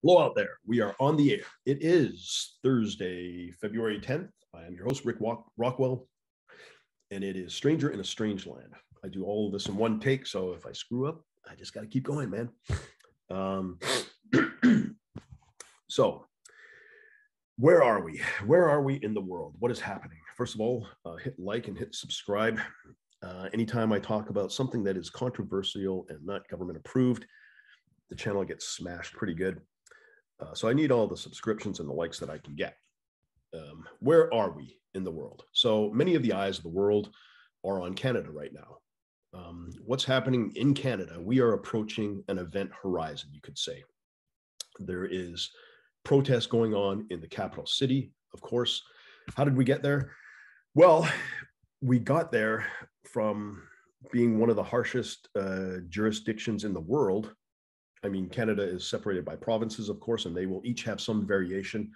Hello out there. We are on the air. It is Thursday, February 10th. I am your host, Rick Rockwell, and it is Stranger in a Strange Land. I do all of this in one take, so if I screw up, I just got to keep going, man. So, where are we? Where are we in the world? What is happening? First of all, hit like and hit subscribe. Anytime I talk about something that is controversial and not government approved, the channel gets smashed pretty good. So I need all the subscriptions and the likes that I can get. Where are we in the world? So many of the eyes of the world are on Canada right now. What's happening in Canada? We are approaching an event horizon, you could say. There is protests going on in the capital city, of course. How did we get there? Well, we got there from being one of the harshest jurisdictions in the world. I mean, Canada is separated by provinces, of course, and they will each have some variation.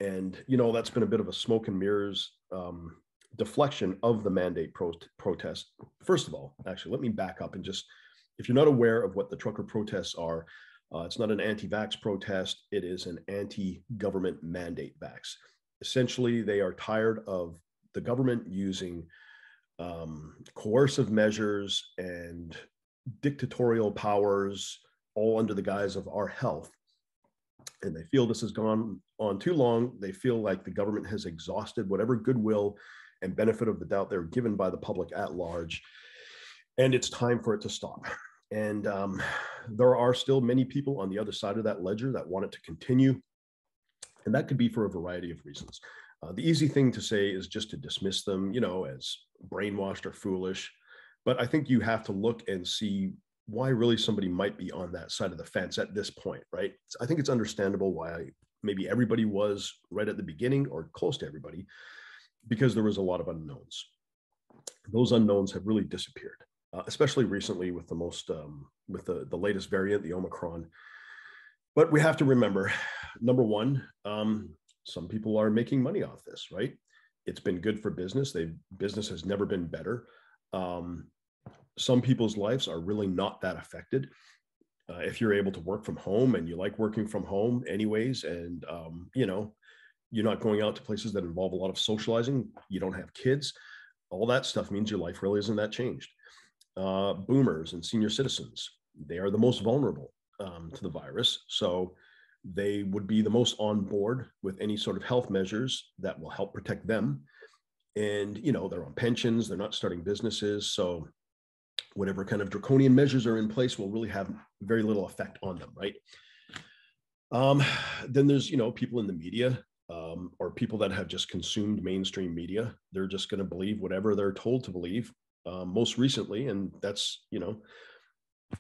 And, you know, that's been a bit of a smoke and mirrors deflection of the mandate protest. First of all, actually, let me back up and just, if you're not aware of what the trucker protests are, it's not an anti-vax protest. It is an anti-government mandate vax. Essentially, they are tired of the government using coercive measures and dictatorial powers, all under the guise of our health. And they feel this has gone on too long. They feel like the government has exhausted whatever goodwill and benefit of the doubt they're given by the public at large. And it's time for it to stop. And there are still many people on the other side of that ledger that want it to continue. And that could be for a variety of reasons. The easy thing to say is just to dismiss them, you know, as brainwashed or foolish. But I think you have to look and see why really somebody might be on that side of the fence at this point, right? I think it's understandable why maybe everybody was right at the beginning or close to everybody, because there was a lot of unknowns. Those unknowns have really disappeared, especially recently with the latest variant, the Omicron. But we have to remember, number one, some people are making money off this, right? It's been good for business. Business has never been better. Some people's lives are really not that affected. If you're able to work from home and you like working from home anyways, and you know, you're not going out to places that involve a lot of socializing, you don't have kids, all that stuff means your life really isn't that changed. Boomers and senior citizens, they are the most vulnerable to the virus. So they would be the most on board with any sort of health measures that will help protect them. And, you know, they're on pensions, they're not starting businesses. So whatever kind of draconian measures are in place will really have very little effect on them, right? Then there's, you know, people in the media or people that have just consumed mainstream media. They're just going to believe whatever they're told to believe most recently. And that's, you know,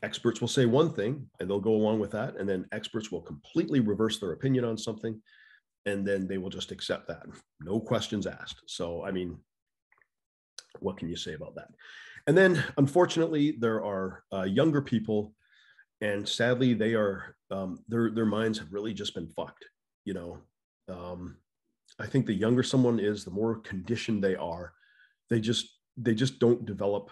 experts will say one thing and they'll go along with that. And then experts will completely reverse their opinion on something. And then they will just accept that. No questions asked. So, I mean, what can you say about that? And then, unfortunately, there are younger people, and sadly, they are their minds have really just been fucked. You know, I think the younger someone is, the more conditioned they are. They just don't develop.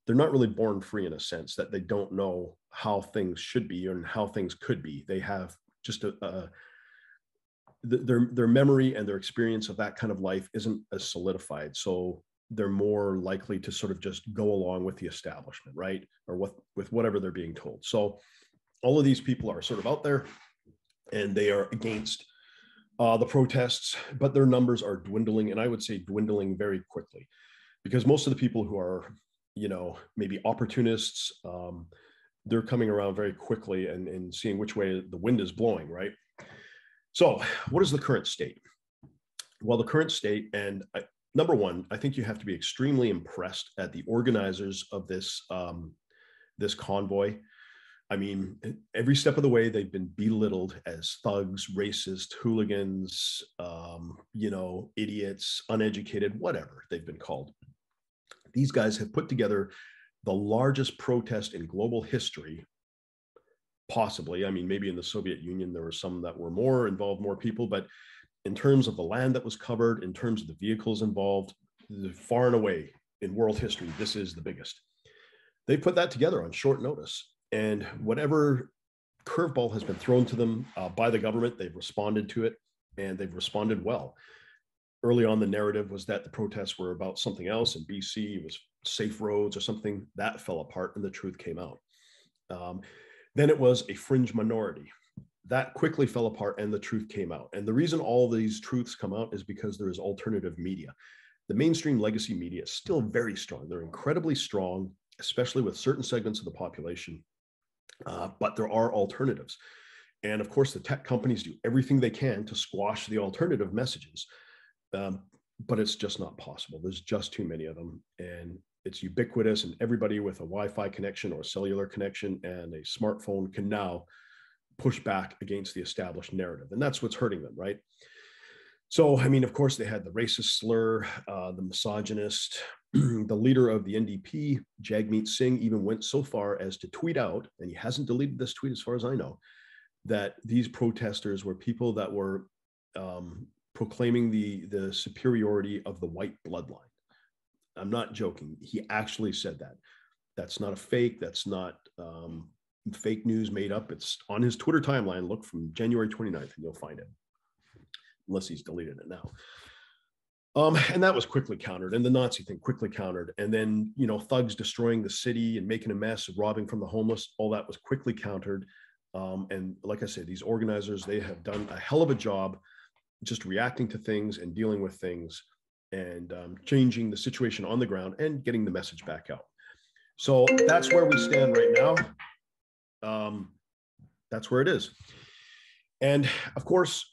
They're not really born free in a sense that they don't know how things should be and how things could be. They have just their memory and their experience of that kind of life isn't as solidified. So they're more likely to sort of just go along with the establishment, right? Or with whatever they're being told. So all of these people are sort of out there and they are against the protests, but their numbers are dwindling. And I would say dwindling very quickly, because most of the people who are, you know, maybe opportunists, they're coming around very quickly and seeing which way the wind is blowing, right? So what is the current state? Well, the current state, and number one, I think you have to be extremely impressed at the organizers of this this convoy. I mean, every step of the way, they've been belittled as thugs, racist, hooligans, you know, idiots, uneducated, whatever they've been called. These guys have put together the largest protest in global history, possibly. I mean, maybe in the Soviet Union, there were some that were more involved, more people, but in terms of the land that was covered, in terms of the vehicles involved, far and away in world history, this is the biggest. They put that together on short notice. And whatever curveball has been thrown to them by the government. They've responded to it, and they've responded well. Early on, the narrative was that the protests were about something else. In BC, it was safe roads or something. That fell apart, and the truth came out. Then it was a fringe minority. That quickly fell apart, and the truth came out. And the reason all these truths come out is because there is alternative media. The mainstream legacy media is still very strong. They're incredibly strong, especially with certain segments of the population. But there are alternatives. And of course, the tech companies do everything they can to squash the alternative messages. But it's just not possible. There's just too many of them. And it's ubiquitous, and everybody with a Wi-Fi connection or cellular connection and a smartphone can now push back against the established narrative. And that's what's hurting them, right? So, I mean, of course, they had the racist slur, the misogynist. The leader of the NDP, Jagmeet Singh, even went so far as to tweet out, and he hasn't deleted this tweet as far as I know, that these protesters were people that were proclaiming the superiority of the white bloodline. I'm not joking. He actually said that. That's not a fake. That's not fake news made up. It's on his Twitter timeline. Look from January 29th and you'll find it, unless he's deleted it now. And that was quickly countered, and the Nazi thing quickly countered. And then, you know, thugs destroying the city and making a mess, robbing from the homeless, all that was quickly countered. And like I said, these organizers, they have done a hell of a job just reacting to things and dealing with things and changing the situation on the ground and getting the message back out. So that's where we stand right now. That's where it is. And of course,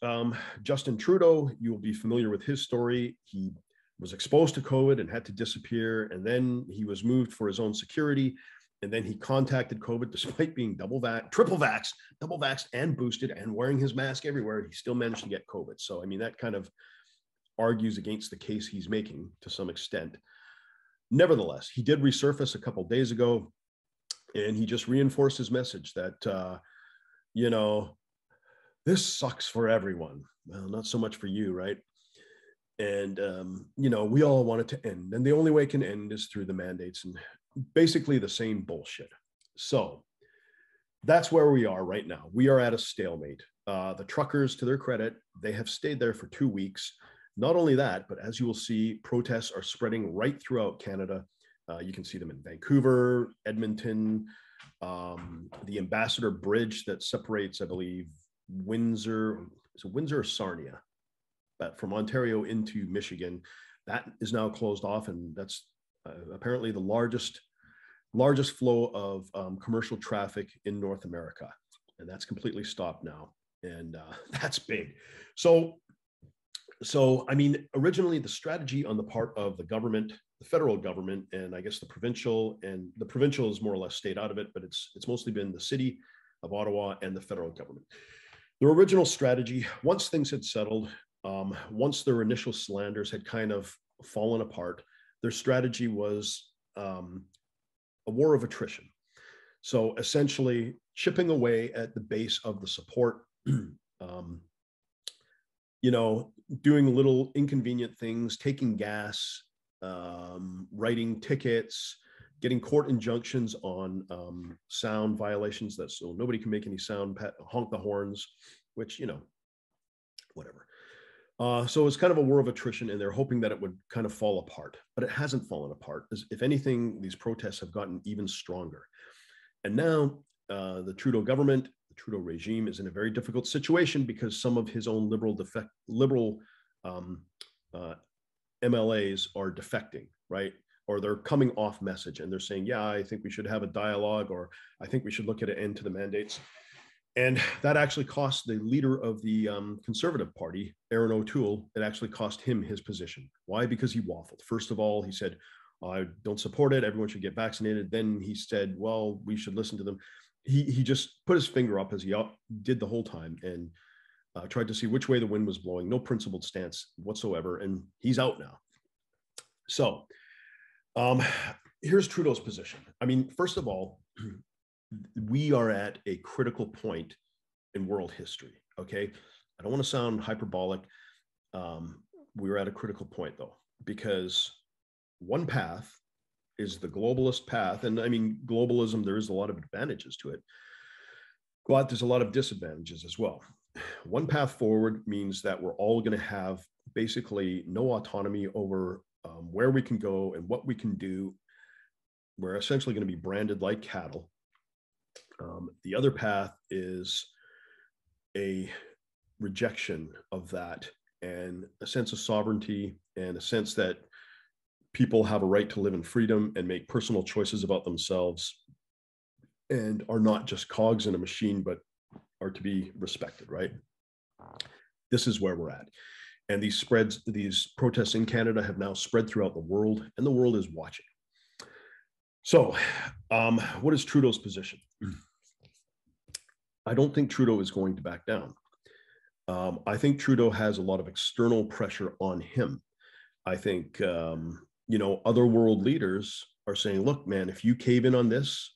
Justin Trudeau, you will be familiar with his story. He was exposed to COVID and had to disappear. And then he was moved for his own security. And then he contacted COVID despite being triple vaxxed and boosted and wearing his mask everywhere. He still managed to get COVID. So, I mean, that kind of argues against the case he's making to some extent. Nevertheless, he did resurface a couple of days ago, and he just reinforced his message that, you know, this sucks for everyone. Well, not so much for you, right? And, you know, we all want it to end. And the only way it can end is through the mandates, and basically the same bullshit. So that's where we are right now. We are at a stalemate. The truckers, to their credit, they have stayed there for 2 weeks. Not only that, but as you will see, protests are spreading right throughout Canada. You can see them in Vancouver, Edmonton, the Ambassador Bridge that separates, I believe, Windsor or Sarnia, but from Ontario into Michigan, that is now closed off, and that's apparently the largest flow of commercial traffic in North America, and that's completely stopped now, and that's big. So I mean, originally the strategy on the part of the government, the federal government, and I guess the provincial is more or less stayed out of it, but it's mostly been the city of Ottawa and the federal government. Their original strategy, once things had settled, once their initial slanders had kind of fallen apart, their strategy was a war of attrition. So essentially chipping away at the base of the support, you know, doing little inconvenient things, taking gas, writing tickets, getting court injunctions on sound violations, that so nobody can make any sound, honk the horns, which, you know, whatever. So it's kind of a war of attrition, and they're hoping that it would kind of fall apart, but it hasn't fallen apart. If anything, these protests have gotten even stronger. And now the Trudeau government, the Trudeau regime is in a very difficult situation because some of his own liberal MLAs are defecting, right? Or they're coming off message and they're saying, yeah, I think we should have a dialogue, or I think we should look at an end to the mandates. And that actually cost the leader of the Conservative Party, Aaron O'Toole, it actually cost him his position. Why? Because he waffled. First of all, he said, I don't support it. Everyone should get vaccinated. Then he said, well, we should listen to them. He just put his finger up, as he did the whole time, and tried to see which way the wind was blowing. No principled stance whatsoever. And he's out now. So here's Trudeau's position. I mean, first of all, we are at a critical point in world history. Okay. I don't want to sound hyperbolic. We're at a critical point though, because one path is the globalist path. And I mean, globalism, there is a lot of advantages to it. But there's a lot of disadvantages as well. One path forward means that we're all going to have basically no autonomy over where we can go and what we can do. We're essentially going to be branded like cattle. The other path is a rejection of that and a sense of sovereignty and a sense that people have a right to live in freedom and make personal choices about themselves and are not just cogs in a machine, but are to be respected, right? This is where we're at. And these protests in Canada have now spread throughout the world, and the world is watching. So, what is Trudeau's position? I don't think Trudeau is going to back down. I think Trudeau has a lot of external pressure on him. I think, other world leaders are saying, look, man, if you cave in on this,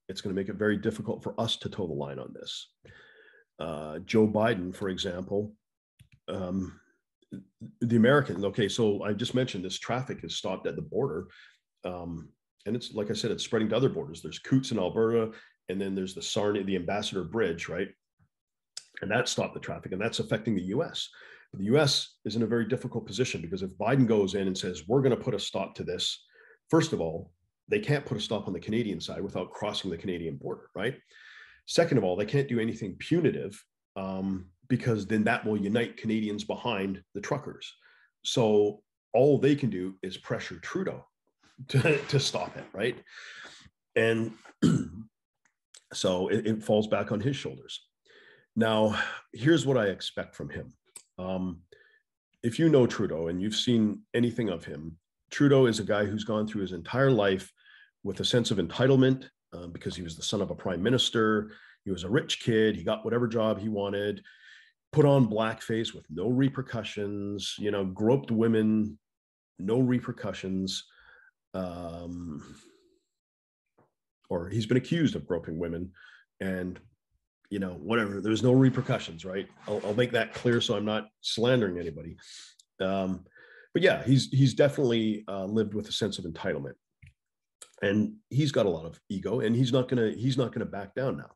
it's going to make it very difficult for us to toe the line on this. Joe Biden, for example, the American, okay, so I just mentioned this traffic is stopped at the border. And it's, like I said, it's spreading to other borders. There's Coots in Alberta, and then there's the Sarnia, the Ambassador Bridge, right? And that stopped the traffic, and that's affecting the US. But the US is in a very difficult position because if Biden goes in and says, we're going to put a stop to this, first of all, they can't put a stop on the Canadian side without crossing the Canadian border, right? Second of all, they can't do anything punitive because then that will unite Canadians behind the truckers. So all they can do is pressure Trudeau to stop it, right? And so it falls back on his shoulders. Now, here's what I expect from him. If you know Trudeau and you've seen anything of him, Trudeau is a guy who's gone through his entire life with a sense of entitlement because he was the son of a prime minister. He was a rich kid. He got whatever job he wanted, put on blackface with no repercussions, groped women, no repercussions. Or he's been accused of groping women and, whatever, there's no repercussions, right? I'll make that clear so I'm not slandering anybody. But yeah, he's definitely lived with a sense of entitlement. And he's got a lot of ego, and he's not gonna back down now.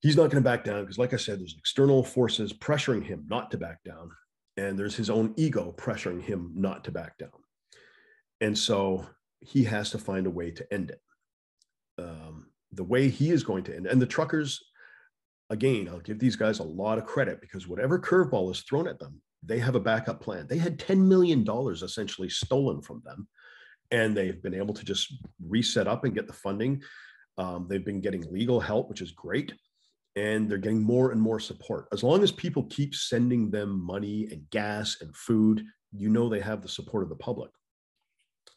He's not going to back down because, like I said, there's external forces pressuring him not to back down, and there's his own ego pressuring him not to back down. And so he has to find a way to end it. The way he is going to end, and the truckers, again, I'll give these guys a lot of credit because whatever curveball is thrown at them, they have a backup plan. They had $10 million essentially stolen from them, and they've been able to just reset up and get the funding. They've been getting legal help, which is great. And they're getting more and more support. As long as people keep sending them money and gas and food, they have the support of the public.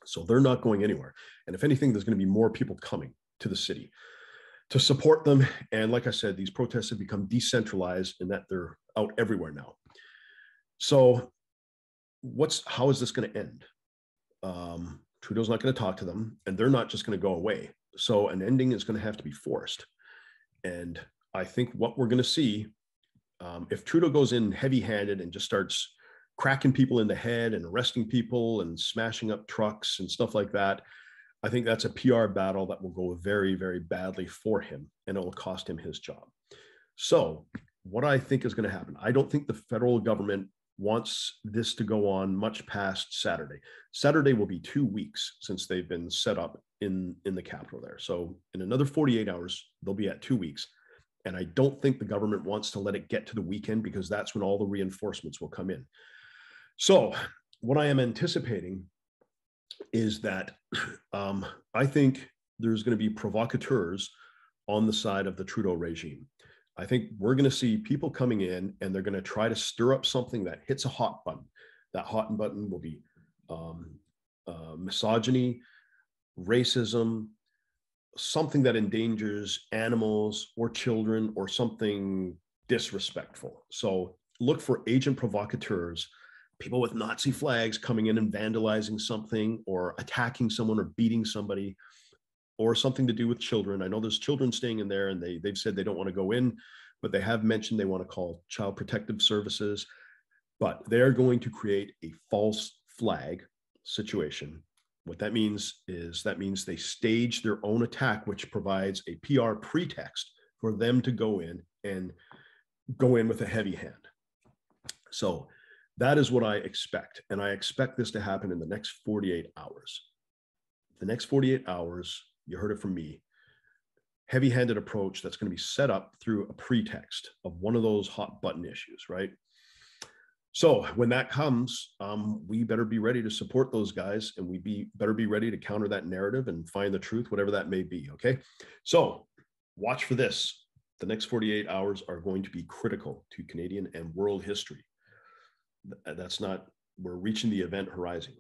So they're not going anywhere. And if anything, there's going to be more people coming to the city to support them. And like I said, these protests have become decentralized in that they're out everywhere now. So how is this going to end? Trudeau's not going to talk to them, and they're not just going to go away. So an ending is going to have to be forced. And I think what we're going to see, if Trudeau goes in heavy-handed and just starts cracking people in the head and arresting people and smashing up trucks and stuff like that, I think that's a PR battle that will go very, very badly for him, and it will cost him his job. So what I think is going to happen, I don't think the federal government wants this to go on much past Saturday. Saturday will be 2 weeks since they've been set up in the capital there. So in another 48 hours, they'll be at 2 weeks. And I don't think the government wants to let it get to the weekend because that's when all the reinforcements will come in. So what I am anticipating is that I think there's going to be provocateurs on the side of the Trudeau regime. I think we're going to see people coming in and they're going to try to stir up something that hits a hot button. That hot button will be misogyny, racism, something that endangers animals or children or something disrespectful. So look for agent provocateurs, people with Nazi flags coming in and vandalizing something or attacking someone or beating somebody or something to do with children. I know there's children staying in there and they've said they don't want to go in, but they have mentioned they want to call Child Protective Services. But they're going to create a false flag situation. What that means is they stage their own attack, which provides a PR pretext for them to go in and go in with a heavy hand. So that is what I expect. And I expect this to happen in the next 48 hours. The next 48 hours, you heard it from me, heavy-handed approach that's going to be set up through a pretext of one of those hot button issues, right? So when that comes, we better be ready to support those guys, and better be ready to counter that narrative and find the truth, whatever that may be, okay? So watch for this. The next 48 hours are going to be critical to Canadian and world history. We're reaching the event horizon.